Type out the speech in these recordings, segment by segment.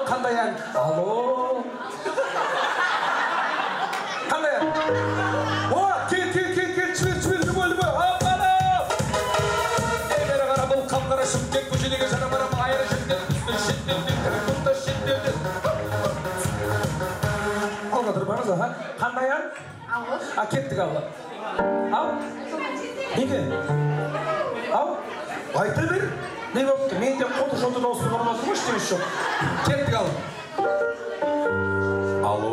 қандай ән? Алло. Қандай ән? О, кел, жібер, любой. Апана! Бері қара бұл қап-қара шымкент көшедегі жара-бара айыры жеттен, үсті шеттен, бұнда шеттен. Алға тұрбаңыз, аға. Қандай ән? Алло. Кеттік алға. Ал? Неге? Ал? Айта бер. Не көпті? Мен де қоты-жоты дауысты нормазы қош демеш жоқ. Кеттік ал. Алло.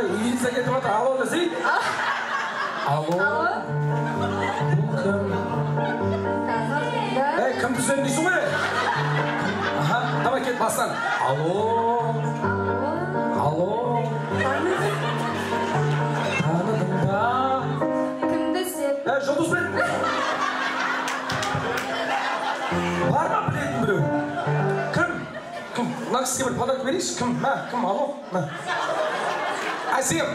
Иіліса кетіп жатыр. Алло десей? Алло. Бұл кім? Кім түсен дейсің ғой? Давай кет бастан. Алло. Таныдың ба? Кімді сен? Жұлдыз бен? Бар ма білетін біреу? Кім? Мына кісіге бір подарок берейікші? Кім? Алло? Әсем.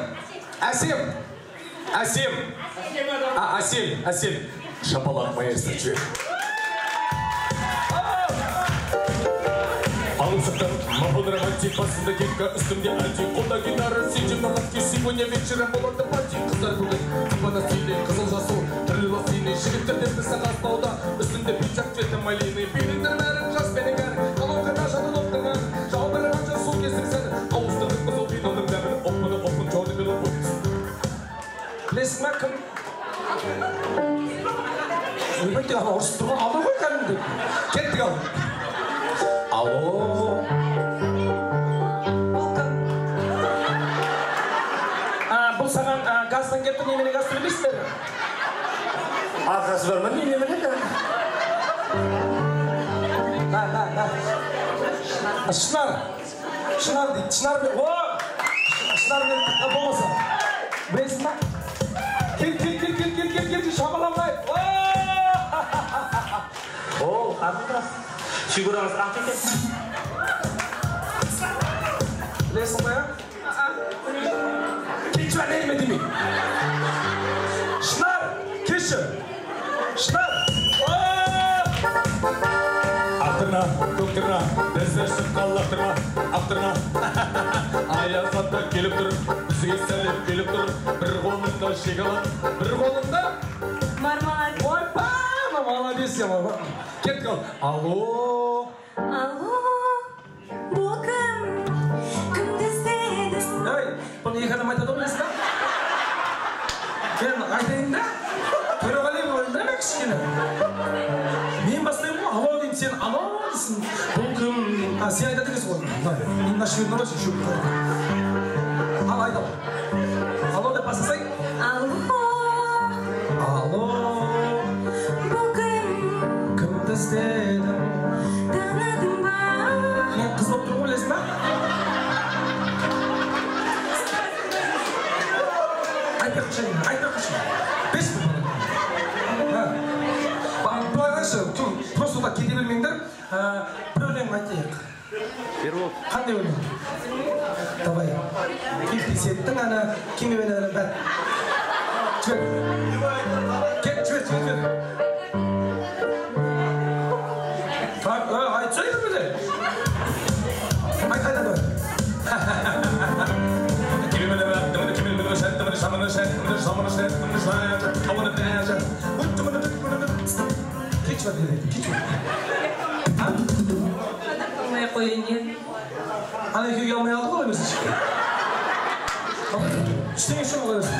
Шапалақ маэстро жібер. Алып шықтым, махон романтик, басында кепка, үстімде альтик, қолда гитара, сенжем нағатки, сегодня вечером болады пати. Қыздар бүгін, қапана стилей, қызыл жасыл, түрлі ласилей, жігіттерден біз сағас бауда, үстінде пиджак цветі малиный, биліңдер бәрін жас пенің әрі, қалауқана жанын оптыңын, жау бірі қанша сол кездің сәні, ауыстырдық қызыл бинонның дәмін, опын, жауды білі бұд. Білесің ма кім? Ойбайды ана ұрысып тұрған алды ғой кәлімді. Кеттік ал. Алло. Бұл саған газдан кетті, немене газ төлемейсің бе? Арқасы бар ма, немене ка? Шынар дейді, Шынар бе? Шынар бе болмаса. Білесің ба? Кел, шабаламай. Ол, қадырдас. Фигураңыз ақ екен. Білесің ба? Келші бән әйме демей. Шынар, келші. Шынар. Ақтырна, көктірна, бізді шыққан лақтырма. Ақтырна, аязатта келіп тұр, бізге сәлеп келіп тұр. Бір қолында шекалат, бір қолында Мармалад. Ойпа, молодец я, мама. Кет қал. Алло. Бұл кім? Кімді іздедің? Бұны екі адам айтады білесің ба? Мен айтайын да? Төреғалиев ойында ма кішкене? Мен бастаймын ғой, алло деймін, сен алло дейсің. Бұл кім? Сен айтады екенсің ғой. Мен нашын ерін орайшы, шөп. Ал айтам. Алло деп бастасай? Алло. Бұл кім? Кімді іздедің? Танадың ба? Мен қыз болып тұрмын білесің ба? Айтпай қашын. Бес бір бала. Бұлай қайшы, просто да кете бермеңдер. Бір өлең айтайық. Қандай өлең? Давай. Келтесеттің ана, кемемен ана бәт. Жібер. Айтса еді бөде? Айта да. Алмай қойын ен. Ана екеуге алмай алды ғой өмесін шыққан. Үштен ешін олай өсін.